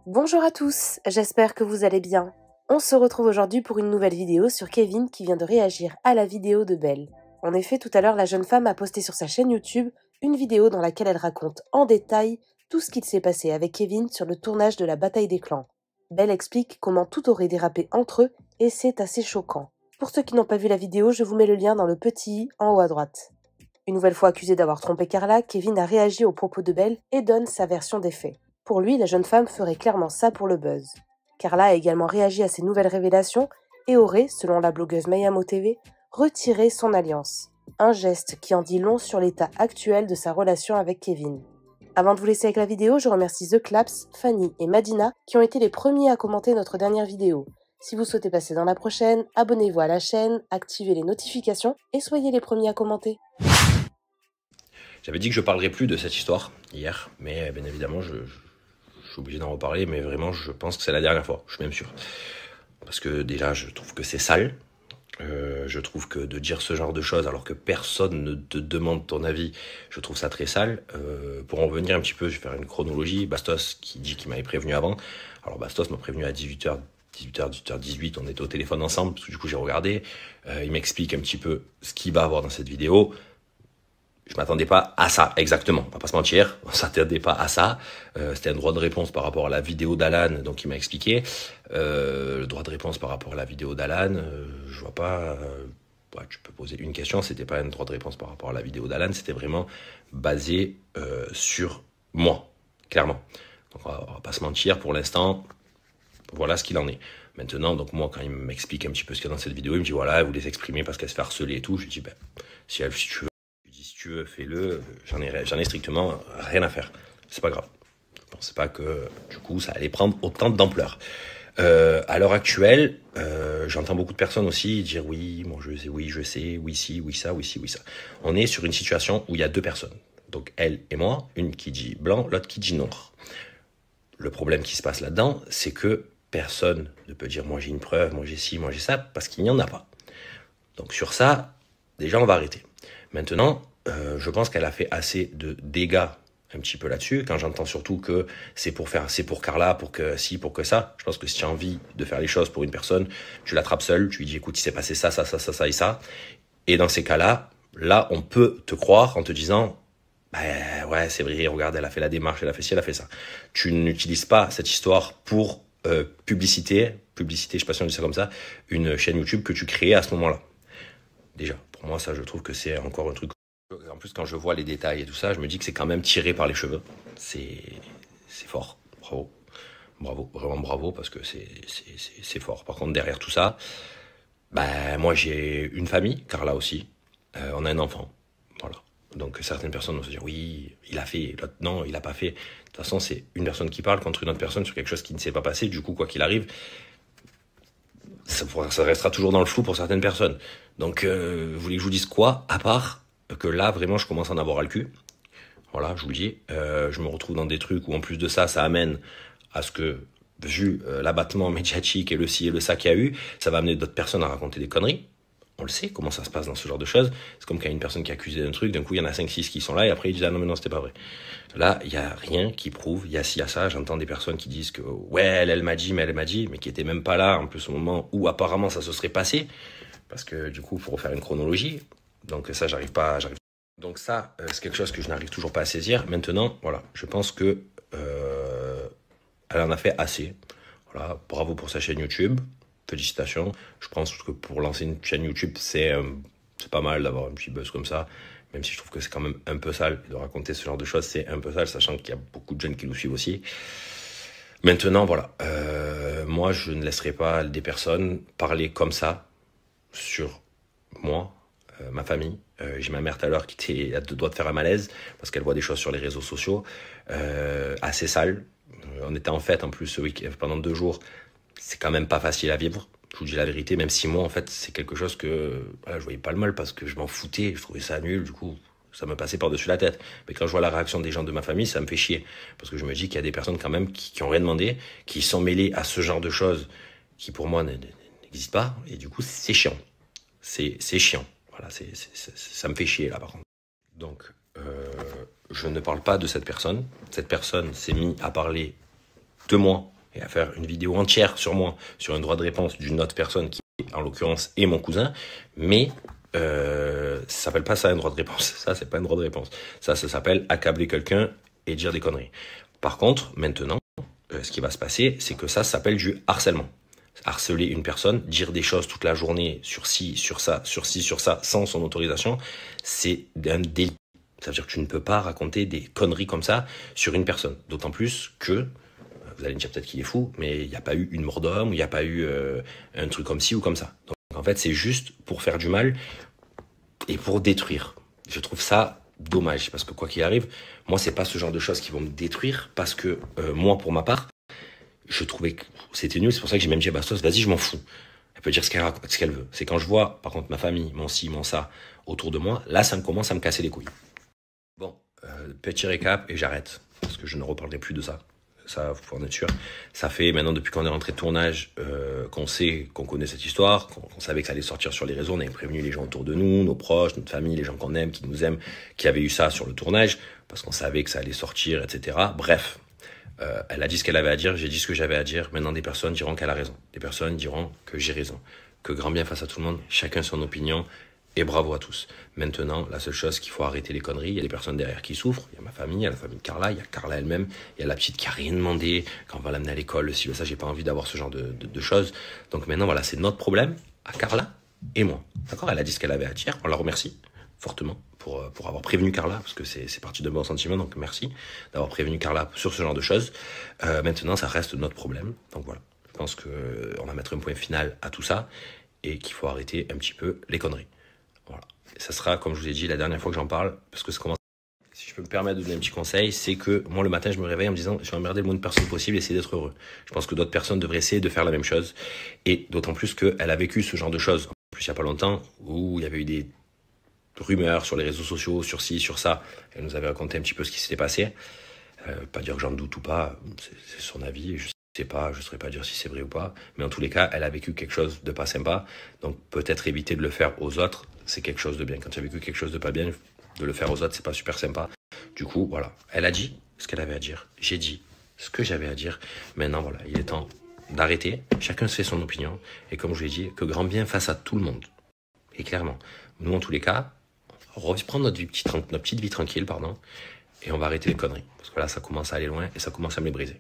Bonjour à tous, j'espère que vous allez bien. On se retrouve aujourd'hui pour une nouvelle vidéo sur Kevin qui vient de réagir à la vidéo de Belle. En effet, tout à l'heure, la jeune femme a posté sur sa chaîne YouTube une vidéo dans laquelle elle raconte en détail tout ce qu'il s'est passé avec Kevin sur le tournage de la bataille des clans. Belle explique comment tout aurait dérapé entre eux et c'est assez choquant. Pour ceux qui n'ont pas vu la vidéo, je vous mets le lien dans le petit i en haut à droite. Une nouvelle fois accusé d'avoir trompé Carla, Kevin a réagi aux propos de Belle et donne sa version des faits. Pour lui, la jeune femme ferait clairement ça pour le buzz. Carla a également réagi à ces nouvelles révélations et aurait, selon la blogueuse Mayamo TV, retiré son alliance. Un geste qui en dit long sur l'état actuel de sa relation avec Kevin. Avant de vous laisser avec la vidéo, je remercie The Claps, Fanny et Madina qui ont été les premiers à commenter notre dernière vidéo. Si vous souhaitez passer dans la prochaine, abonnez-vous à la chaîne, activez les notifications et soyez les premiers à commenter. J'avais dit que je parlerais plus de cette histoire hier, mais bien évidemment, je suis obligé d'en reparler, mais vraiment, je pense que c'est la dernière fois, je suis même sûr. Parce que déjà, je trouve que c'est sale. Je trouve que de dire ce genre de choses alors que personne ne te demande ton avis, je trouve ça très sale. Pour en revenir un petit peu, je vais faire une chronologie. Bastos qui dit qu'il m'avait prévenu avant. Alors Bastos m'a prévenu à 18h, 18h18, on était au téléphone ensemble, parce que du coup j'ai regardé. Il m'explique un petit peu ce qu'il va avoir dans cette vidéo. Je m'attendais pas à ça, exactement. On va pas se mentir, on s'attendait pas à ça. C'était un droit de réponse par rapport à la vidéo d'Alan, donc il m'a expliqué. Le droit de réponse par rapport à la vidéo d'Alan, je vois pas... ouais, tu peux poser une question, c'était pas un droit de réponse par rapport à la vidéo d'Alan, c'était vraiment basé sur moi, clairement. Donc on va pas se mentir, pour l'instant, voilà ce qu'il en est. Maintenant, donc moi, quand il m'explique un petit peu ce qu'il y a dans cette vidéo, il me dit voilà, elle voulait s'exprimer parce qu'elle se fait harceler et tout. Je lui dis ben, si tu veux, fais-le, j'en ai strictement rien à faire. C'est pas grave. Je pensais pas que, du coup, ça allait prendre autant d'ampleur. À l'heure actuelle, j'entends beaucoup de personnes aussi dire oui, moi je sais, oui si, oui ça, oui si, oui ça. On est sur une situation où il y a deux personnes. Donc elle et moi, une qui dit blanc, l'autre qui dit noir. Le problème qui se passe là-dedans, c'est que personne ne peut dire moi j'ai une preuve, moi j'ai ci, moi j'ai ça, parce qu'il n'y en a pas. Donc sur ça, déjà on va arrêter. Maintenant, je pense qu'elle a fait assez de dégâts un petit peu là-dessus. Quand j'entends surtout que c'est pour Carla, pour que ci, pour que ça. Je pense que si tu as envie de faire les choses pour une personne, tu l'attrapes seule, tu lui dis écoute, il s'est passé ça, ça, ça, ça, ça et ça. Et dans ces cas-là, là, on peut te croire en te disant ben ouais, c'est vrai, regarde, elle a fait la démarche, elle a fait ci, elle a fait ça. Tu n'utilises pas cette histoire pour publicité, je sais pas si on dit ça comme ça, une chaîne YouTube que tu crées à ce moment-là. Déjà, pour moi, ça, je trouve que c'est encore un truc. En plus, quand je vois les détails et tout ça, je me dis que c'est quand même tiré par les cheveux. C'est fort. Bravo. Bravo. Vraiment bravo, parce que c'est fort. Par contre, derrière tout ça, ben, moi, j'ai une famille, Carla aussi. On a un enfant. Voilà. Donc, certaines personnes vont se dire, oui, il a fait, l'autre, non, il n'a pas fait. De toute façon, c'est une personne qui parle contre une autre personne sur quelque chose qui ne s'est pas passé. Du coup, quoi qu'il arrive, ça restera toujours dans le flou pour certaines personnes. Donc, vous voulez que je vous dise quoi, à part que là, vraiment, je commence à en avoir à le cul. Voilà, je vous le dis. Je me retrouve dans des trucs où, en plus de ça, ça amène à ce que, vu l'abattement médiatique et le ci et le ça qu'il y a eu, ça va amener d'autres personnes à raconter des conneries. On le sait, comment ça se passe dans ce genre de choses. C'est comme quand il y a une personne qui est accusée d'un truc, d'un coup, il y en a 5-6 qui sont là, et après, ils disent « Ah non, mais non, c'était pas vrai ». Là, il n'y a rien qui prouve, il y a ci, il y a ça. J'entends des personnes qui disent que « Ouais, elle m'a dit, mais qui était même pas là, en plus, au moment où, apparemment, ça se serait passé ». Parce que, du coup, il faut refaire une chronologie. Donc ça, Donc ça, c'est quelque chose que je n'arrive toujours pas à saisir. Maintenant, voilà, je pense que elle en a fait assez. Voilà, bravo pour sa chaîne YouTube. Félicitations. Je pense que pour lancer une chaîne YouTube, c'est pas mal d'avoir un petit buzz comme ça. Même si je trouve que c'est quand même un peu sale. De raconter ce genre de choses, c'est un peu sale, sachant qu'il y a beaucoup de jeunes qui nous suivent aussi. Maintenant, voilà. Moi, je ne laisserai pas des personnes parler comme ça sur moi, ma famille. J'ai ma mère tout à l'heure qui était à deux doigts de faire un malaise parce qu'elle voit des choses sur les réseaux sociaux assez sales. On était en fête en plus ce week-end pendant 2 jours. C'est quand même pas facile à vivre. Je vous dis la vérité, même si moi en fait c'est quelque chose que voilà, je voyais pas le mal parce que je m'en foutais, je trouvais ça nul. Du coup, ça me passait par-dessus la tête. Mais quand je vois la réaction des gens de ma famille, ça me fait chier parce que je me dis qu'il y a des personnes quand même qui ont rien demandé, qui sont mêlées à ce genre de choses qui pour moi n'existent pas et du coup c'est chiant. c'est chiant. Voilà, ça me fait chier là par contre. Donc, je ne parle pas de cette personne. Cette personne s'est mise à parler de moi et à faire une vidéo entière sur moi, sur un droit de réponse d'une autre personne qui, en l'occurrence, est mon cousin. Mais ça s'appelle pas ça un droit de réponse. Ça, c'est pas un droit de réponse. Ça s'appelle accabler quelqu'un et dire des conneries. Par contre, maintenant, ce qui va se passer, c'est que ça s'appelle du harcèlement. Harceler une personne, dire des choses toute la journée sur ci, sur ça, sur ci, sur ça, sans son autorisation, c'est un délit. Ça veut dire que tu ne peux pas raconter des conneries comme ça sur une personne. D'autant plus que, vous allez me dire peut-être qu'il est fou, mais il n'y a pas eu une mort d'homme, ou il n'y a pas eu un truc comme ci ou comme ça. Donc en fait, c'est juste pour faire du mal et pour détruire. Je trouve ça dommage, parce que quoi qu'il arrive, moi, c'est pas ce genre de choses qui vont me détruire, parce que moi, pour ma part, je trouvais que c'était nul. C'est pour ça que j'ai même dit à Bastos, vas-y, je m'en fous. Elle peut dire ce qu'elle veut. C'est quand je vois, par contre, ma famille, mon ci, mon ça, autour de moi, là, ça me commence à me casser les couilles. Bon, petit récap et j'arrête, parce que je ne reparlerai plus de ça. Ça, faut en être sûr. Ça fait maintenant, depuis qu'on est rentré de tournage, qu'on sait, qu'on connaît cette histoire, qu'on savait que ça allait sortir sur les réseaux. On avait prévenu les gens autour de nous, nos proches, notre famille, les gens qu'on aime, qui nous aiment, qui avaient eu ça sur le tournage, parce qu'on savait que ça allait sortir, etc. Bref, elle a dit ce qu'elle avait à dire, j'ai dit ce que j'avais à dire. Maintenant, des personnes diront qu'elle a raison. Des personnes diront que j'ai raison. Que grand bien face à tout le monde, chacun son opinion. Et bravo à tous. Maintenant, la seule chose qu'il faut arrêter les conneries, il y a des personnes derrière qui souffrent, il y a ma famille, il y a la famille de Carla, il y a Carla elle-même, il y a la petite qui a rien demandé, quand on va l'amener à l'école, le ci, le ça, j'ai pas envie d'avoir ce genre de choses. Donc maintenant, voilà, c'est notre problème, à Carla et moi. D'accord? Elle a dit ce qu'elle avait à dire, on la remercie fortement pour avoir prévenu Carla, parce que c'est parti de bons sentiments, donc merci d'avoir prévenu Carla sur ce genre de choses. Maintenant, ça reste notre problème, donc voilà. Je pense qu'on va mettre un point final à tout ça, et qu'il faut arrêter un petit peu les conneries. Voilà. Ça sera, comme je vous ai dit, la dernière fois que j'en parle, parce que ça commence. Si je peux me permettre de donner un petit conseil, c'est que moi, le matin, je me réveille en me disant, je vais emmerder le moins de personnes possible et essayer d'être heureux. Je pense que d'autres personnes devraient essayer de faire la même chose. Et d'autant plus qu'elle a vécu ce genre de choses. En plus, il n'y a pas longtemps, où il y avait eu des rumeurs sur les réseaux sociaux, sur ci, sur ça. Elle nous avait raconté un petit peu ce qui s'était passé. Pas dire que j'en doute ou pas, c'est son avis. Je sais pas, je ne saurais pas dire si c'est vrai ou pas. Mais en tous les cas, elle a vécu quelque chose de pas sympa. Donc peut-être éviter de le faire aux autres, c'est quelque chose de bien. Quand tu as vécu quelque chose de pas bien, de le faire aux autres, c'est pas super sympa. Du coup, voilà. Elle a dit ce qu'elle avait à dire. J'ai dit ce que j'avais à dire. Maintenant, voilà, il est temps d'arrêter. Chacun se fait son opinion. Et comme je vous l'ai dit, que grand bien face à tout le monde. Et clairement, nous, en tous les cas, on va reprendre notre petite vie tranquille, pardon. Et on va arrêter les conneries. Parce que là, ça commence à aller loin et ça commence à me les briser.